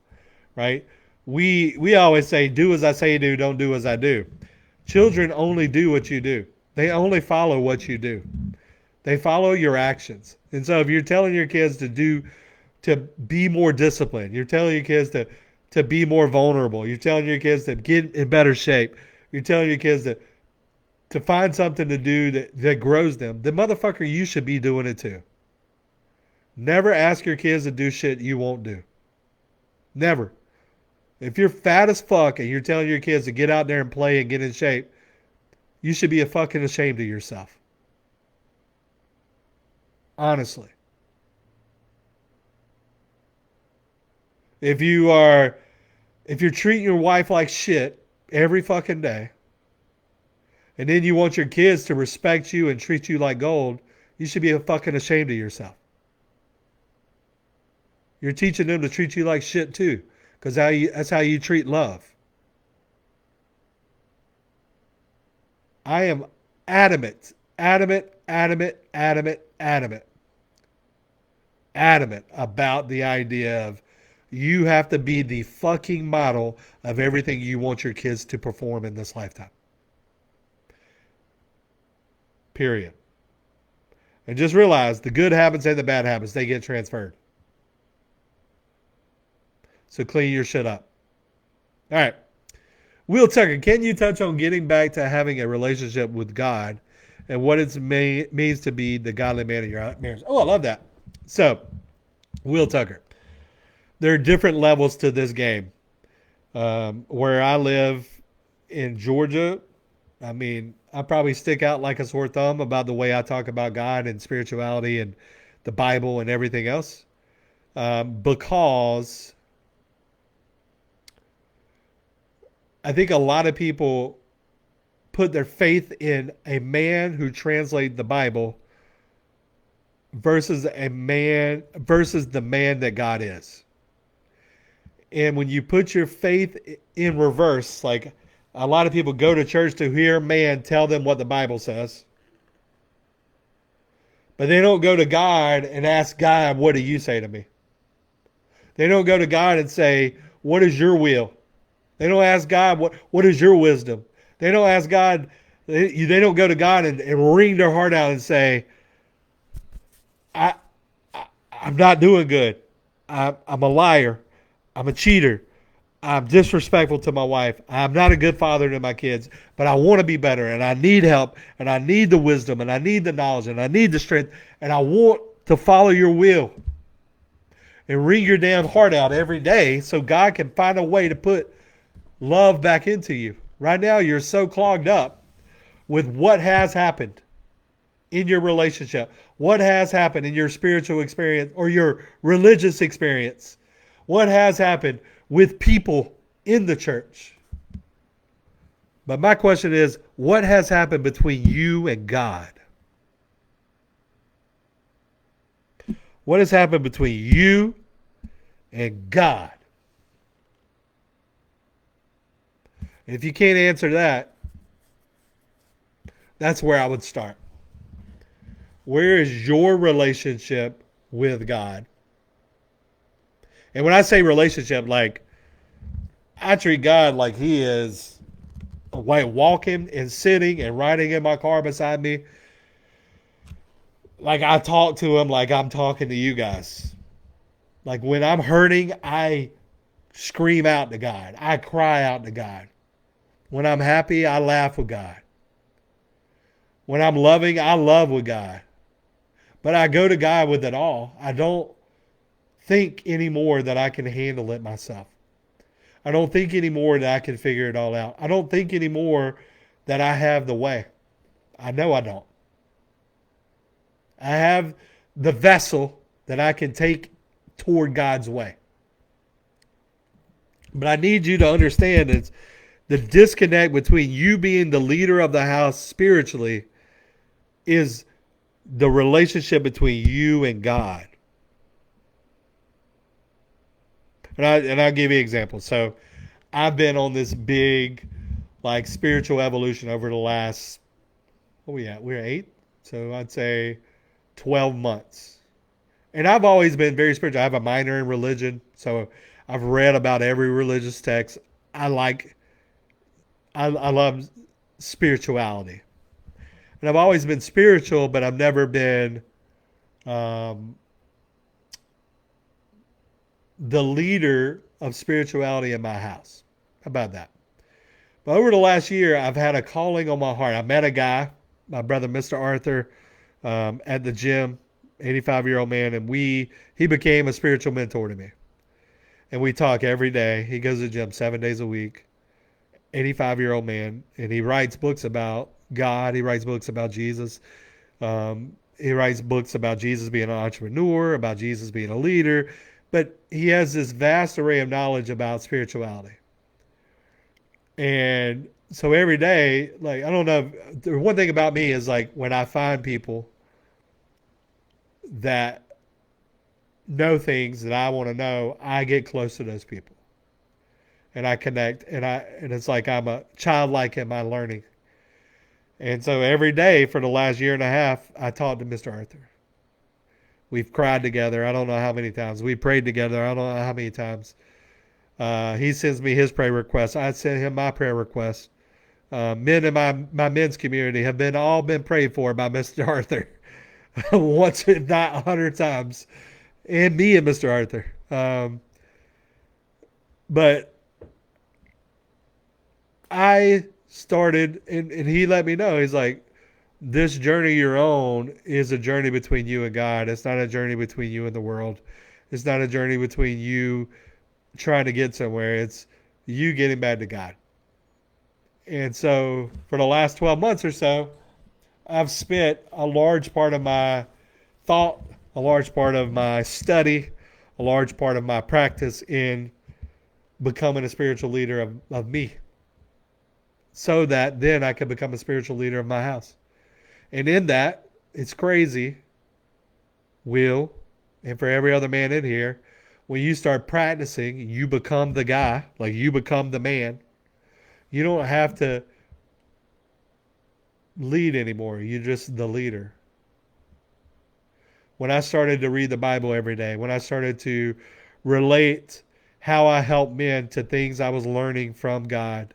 Right? We always say, "Do as I say do, don't do as I do." Children only do what you do. They only follow what you do. They follow your actions. And so if you're telling your kids to be more disciplined, you're telling your kids to be more vulnerable, you're telling your kids to get in better shape, you're telling your kids to find something to do that grows them, the motherfucker, you should be doing it too. Never ask your kids to do shit you won't do. Never. If you're fat as fuck and you're telling your kids to get out there and play and get in shape, you should be fucking ashamed of yourself. Honestly. If you are if you're treating your wife like shit every fucking day, and then you want your kids to respect you and treat you like gold, you should be fucking ashamed of yourself. You're teaching them to treat you like shit too, because that's how you treat love. I am adamant, adamant, adamant, adamant, adamant, adamant about the idea of you have to be the fucking model of everything you want your kids to perform in this lifetime. Period. And just realize the good habits and the bad habits, they get transferred. So clean your shit up. All right. Will Tucker, can you touch on getting back to having a relationship with God and what it means to be the godly man in your marriage? Oh, I love that. So, Will Tucker, there are different levels to this game. Where I live in Georgia, I mean, I probably stick out like a sore thumb about the way I talk about God and spirituality and the Bible and everything else, because I think a lot of people put their faith in a man who translates the Bible versus the man that God is. And when you put your faith in reverse, like a lot of people go to church to hear man tell them what the Bible says, but they don't go to God and ask God, what do you say to me? They don't go to God and say, what is your will? They don't ask God, what is your wisdom? They don't ask God, they don't go to God and wring their heart out and say, I, I'm not doing good. I'm a liar. I'm a cheater. I'm disrespectful to my wife. I'm not a good father to my kids, but I want to be better and I need help and I need the wisdom and I need the knowledge and I need the strength and I want to follow your will and wring your damn heart out every day so God can find a way to put love back into you. Right now, you're so clogged up with what has happened in your relationship, what has happened in your spiritual experience or your religious experience, what has happened with people in the church. But my question is, what has happened between you and God? What has happened between you and God? And if you can't answer that, that's where I would start. Where is your relationship with God? And when I say relationship, like I treat God like he is walking and sitting and riding in my car beside me. Like I talk to him like I'm talking to you guys. Like when I'm hurting, I scream out to God. I cry out to God. When I'm happy, I laugh with God. When I'm loving, I love with God. But I go to God with it all. I don't think anymore that I can handle it myself. I don't think anymore that I can figure it all out. I don't think anymore that I have the way. I know I don't. I have the vessel that I can take toward God's way. But I need you to understand it's the disconnect between you being the leader of the house spiritually is the relationship between you and God. And I'll give you an example. So I've been on this big like spiritual evolution over the last what we at? We're 8. So I'd say 12 months. And I've always been very spiritual. I have a minor in religion, so I've read about every religious text. I like I love spirituality. And I've always been spiritual, but I've never been um, the leader of spirituality in my house. How about that? But over the last year, I've had a calling on my heart. I met a guy, my brother, Mr. Arthur, at the gym, 85-year-old man, and he became a spiritual mentor to me. And we talk every day. He goes to the gym 7 days a week. 85-year-old man, and he writes books about God. He writes books about Jesus. He writes books about Jesus being an entrepreneur, about Jesus being a leader. But he has this vast array of knowledge about spirituality. And so every day, like, I don't know, the one thing about me is like when I find people that know things that I want to know, I get close to those people and I connect and it's like I'm a childlike in my learning. And so every day for the last year and a half, I talked to Mr. Arthur. We've cried together. I don't know how many times. We prayed together. I don't know how many times. He sends me his prayer requests. I send him my prayer requests. Men in my men's community have all been prayed for by Mr. Arthur once, if not 100 times, and me and Mr. Arthur. But I started, and he let me know. He's like, this journey you're on is a journey between you and God. It's not a journey between you and the world. It's not a journey between you trying to get somewhere. It's you getting back to God. And so for the last 12 months or so, I've spent a large part of my thought, a large part of my study, a large part of my practice in becoming a spiritual leader of me, so that then I could become a spiritual leader of my house. And in that, it's crazy, Will, and for every other man in here, when you start practicing, you become the guy, like you become the man. You don't have to lead anymore. You're just the leader. When I started to read the Bible every day, when I started to relate how I help men to things I was learning from God,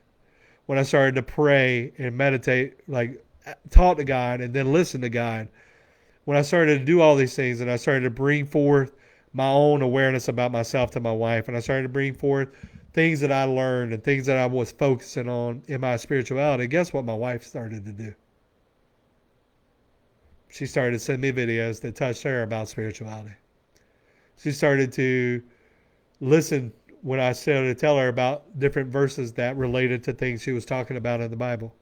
when I started to pray and meditate, like talk to God and then listen to God, when I started to do all these things and I started to bring forth my own awareness about myself to my wife, and I started to bring forth things that I learned and things that I was focusing on in my spirituality, guess what my wife started to do? She started to send me videos that touched her about spirituality. She started to listen when I started to tell her about different verses that related to things she was talking about in the Bible.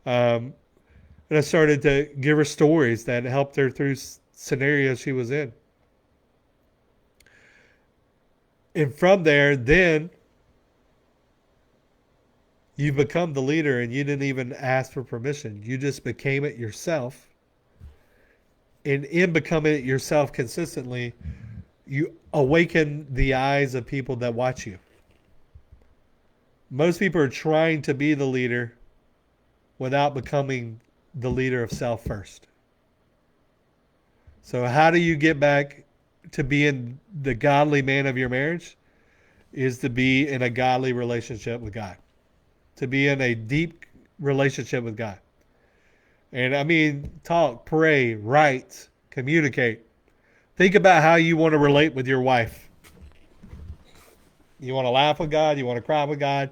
And I started to give her stories that helped her through scenarios she was in. And from there, then you become the leader and you didn't even ask for permission. You just became it yourself. And in becoming it yourself consistently, you awaken the eyes of people that watch you. Most people are trying to be the leader without becoming the leader of self first. So how do you get back to being the godly man of your marriage? Is to be in a godly relationship with God. To be in a deep relationship with God. And I mean, talk, pray, write, communicate. Think about how you want to relate with your wife. You want to laugh with God. You want to cry with God.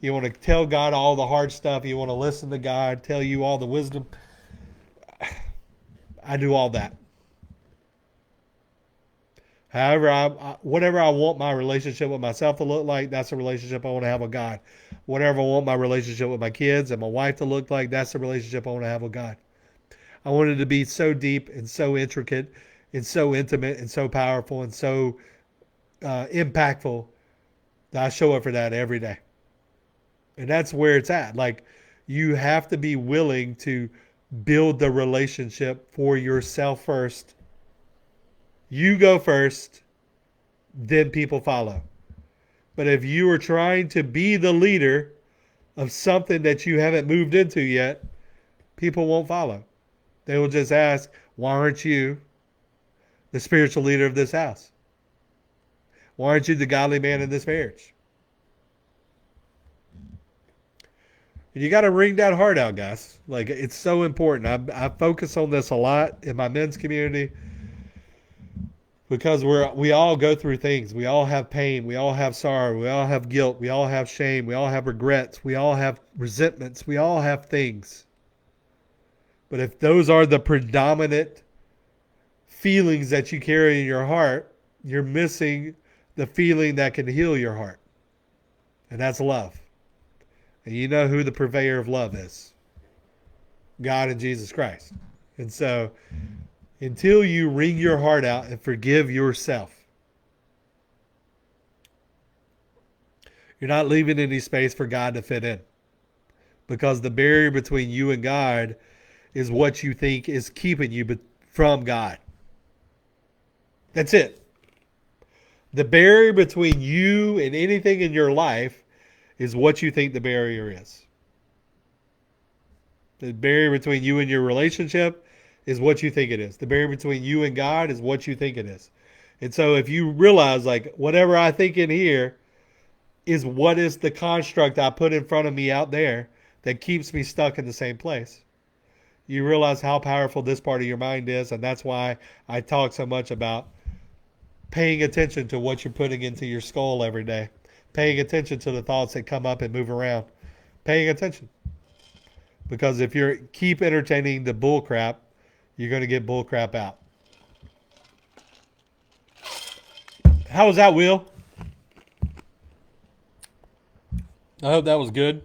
You want to tell God all the hard stuff. You want to listen to God, tell you all the wisdom. I do all that. However, whatever I want my relationship with myself to look like, that's the relationship I want to have with God. Whatever I want my relationship with my kids and my wife to look like, that's the relationship I want to have with God. I want it to be so deep and so intricate and so intimate and so powerful and so impactful that I show up for that every day. And that's where it's at. Like, you have to be willing to build the relationship for yourself first. You go first, then people follow. But if you are trying to be the leader of something that you haven't moved into yet, people won't follow. They will just ask, why aren't you the spiritual leader of this house? Why aren't you the godly man in this marriage? And you got to wring that heart out, guys. Like, it's so important. I focus on this a lot in my men's community because we all go through things. We all have pain. We all have sorrow. We all have guilt. We all have shame. We all have regrets. We all have resentments. We all have things. But if those are the predominant feelings that you carry in your heart, you're missing the feeling that can heal your heart. And that's love. And you know who the purveyor of love is. God and Jesus Christ. And so, until you wring your heart out and forgive yourself, you're not leaving any space for God to fit in. Because the barrier between you and God is what you think is keeping you from God. That's it. The barrier between you and anything in your life is what you think the barrier is. The barrier between you and your relationship is what you think it is. The barrier between you and God is what you think it is. And so if you realize, like, whatever I think in here is what is the construct I put in front of me out there that keeps me stuck in the same place, you realize how powerful this part of your mind is. And that's why I talk so much about paying attention to what you're putting into your skull every day. Paying attention to the thoughts that come up and move around. Paying attention. Because if you keep entertaining the bull crap, you're going to get bull crap out. How was that, Will? I hope that was good.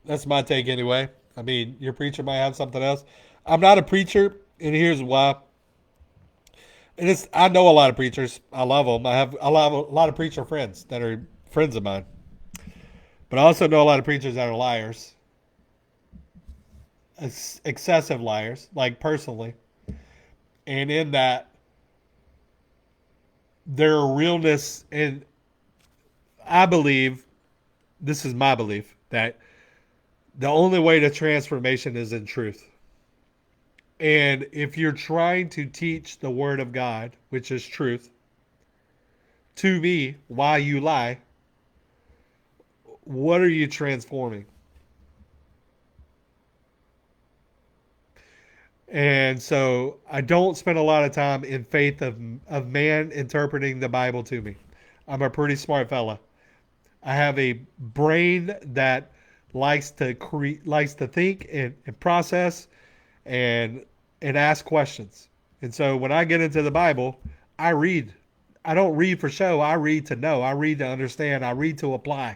That's my take anyway. I mean, your preacher might have something else. I'm not a preacher, and here's why. And I know a lot of preachers. I love them. I have a lot of preacher friends that are friends of mine. But I also know a lot of preachers that are liars. Excessive liars, like personally. And in that, their realness, and I believe, this is my belief, that the only way to transformation is in truth. And if you're trying to teach the word of God, which is truth, to me, why you lie, what are you transforming? And so I don't spend a lot of time in faith of man interpreting the Bible to me. I'm a pretty smart fella. I have a brain that likes to think and process and ask questions. And so when I get into the Bible, I read. I don't read for show. I read to know. I read to understand. I read to apply.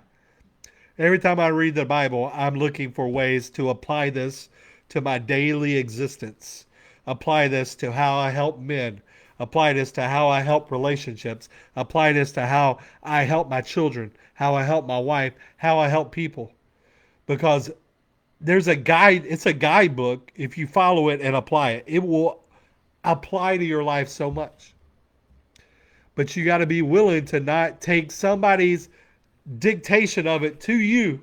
Every time I read the Bible, I'm looking for ways to apply this to my daily existence. Apply this to how I help men. Apply this to how I help relationships. Apply this to how I help my children, how I help my wife, how I help people. Because there's a guide, it's a guidebook. If you follow it and apply it, it will apply to your life so much. But you got to be willing to not take somebody's dictation of it to you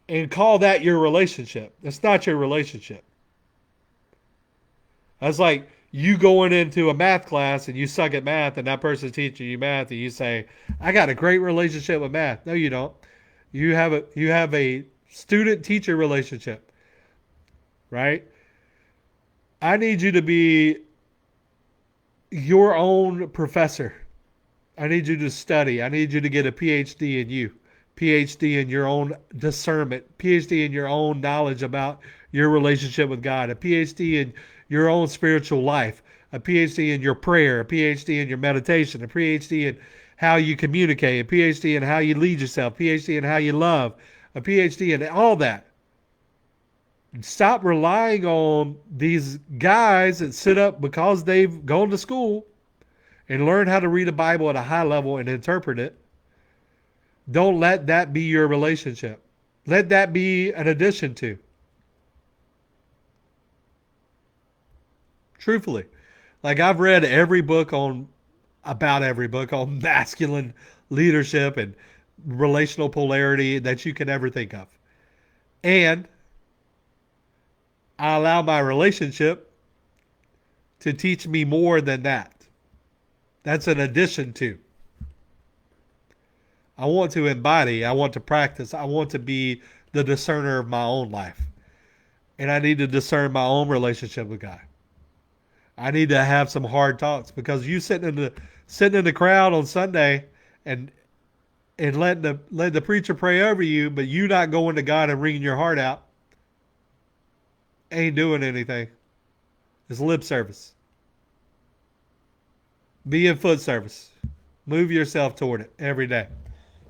and call that your relationship. That's not your relationship. That's like you going into a math class and you suck at math and that person's teaching you math and you say, I got a great relationship with math. No, you don't. You have a student-teacher relationship, right? I need you to be your own professor. I need you to study. I need you to get a PhD in you, PhD in your own discernment, PhD in your own knowledge about your relationship with God, a PhD in your own spiritual life, a PhD in your prayer, a PhD in your meditation, a PhD in how you communicate, a PhD in how you lead yourself, PhD in how you love, a PhD in all that. Stop relying on these guys that sit up because they've gone to school and learn how to read the Bible at a high level and interpret it. Don't let that be your relationship. Let that be an addition to. Truthfully. Like I've read about every book on masculine leadership and relational polarity that you can ever think of. And I allow my relationship to teach me more than that. That's an addition to. I want to embody, I want to practice, I want to be the discerner of my own life. And I need to discern my own relationship with God. I need to have some hard talks because you sitting in the crowd on Sunday and letting the preacher pray over you, but you not going to God and wringing your heart out, ain't doing anything. It's lip service. Be in foot service. Move yourself toward it every day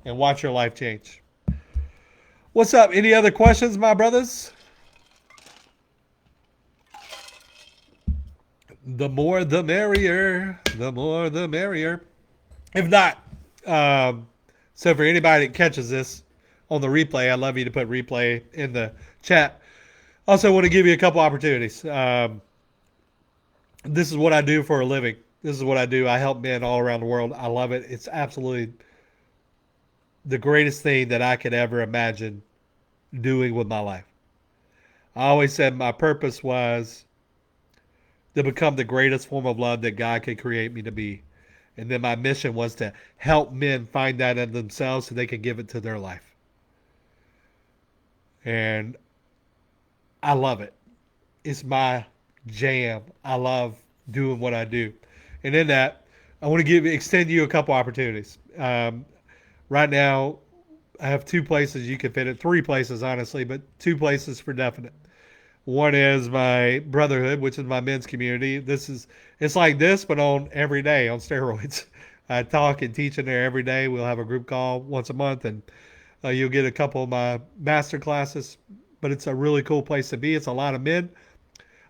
and watch your life change. What's up? Any other questions, my brothers? The more the merrier. The more the merrier. If not, so for anybody that catches this on the replay, I'd love you to put replay in the chat. Also, want to give you a couple opportunities. This is what I do for a living. This is what I do. I help men all around the world. I love it. It's absolutely the greatest thing that I could ever imagine doing with my life. I always said my purpose was to become the greatest form of love that God could create me to be. And then my mission was to help men find that in themselves so they can give it to their life. And I love it. It's my jam. I love doing what I do. And in that, I want to extend you a couple opportunities. Right now, I have 2 places you can fit it. 3 places, honestly, but 2 places for definite. One is my brotherhood, which is my men's community. It's like this, but on every day on steroids. I talk and teach in there every day. We'll have a group call once a month, and you'll get a couple of my master classes. But it's a really cool place to be. It's a lot of men,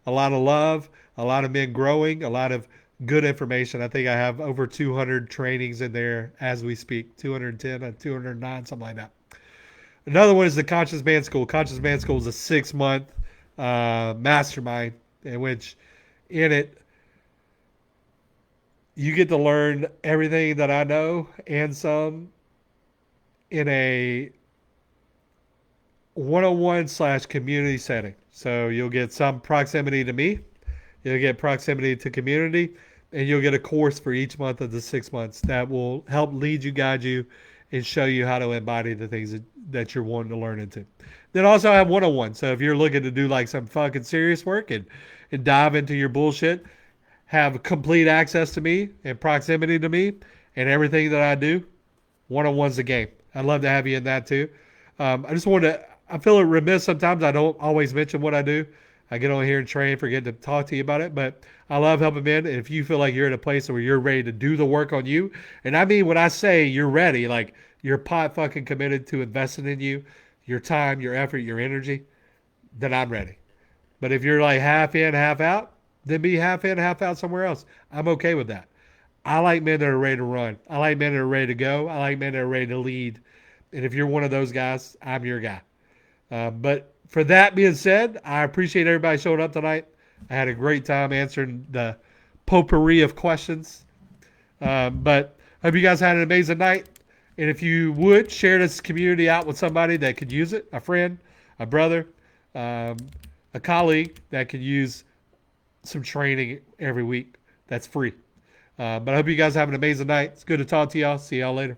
a lot of love, a lot of men growing, a lot of good information. I think I have over 200 trainings in there as we speak, 210 and 209, something like that. Another one is the Conscious Man School. Conscious Man School is a 6-month mastermind in which in it you get to learn everything that I know and some in a one-on-one / community setting. So you'll get some proximity to me, you'll get proximity to community, and you'll get a course for each month of the 6 months that will help lead you, guide you, and show you how to embody the things that you're wanting to learn into. Then also I have one-on-one. So if you're looking to do like some fucking serious work and dive into your bullshit, have complete access to me and proximity to me and everything that I do, one-on-one's the game. I'd love to have you in that too. I feel remiss sometimes. I don't always mention what I do. I get on here and train, forget to talk to you about it, but I love helping men. And if you feel like you're in a place where you're ready to do the work on you, and I mean when I say you're ready, like you're pot fucking committed to investing in you, your time, your effort, your energy, then I'm ready. But if you're like half in, half out, then be half in, half out somewhere else. I'm okay with that. I like men that are ready to run. I like men that are ready to go. I like men that are ready to lead. And if you're one of those guys, I'm your guy. But for that being said, I appreciate everybody showing up tonight. I had a great time answering the potpourri of questions. But I hope you guys had an amazing night. And if you would, share this community out with somebody that could use it, a friend, a brother, a colleague that could use some training every week. That's free. But I hope you guys have an amazing night. It's good to talk to y'all. See y'all later.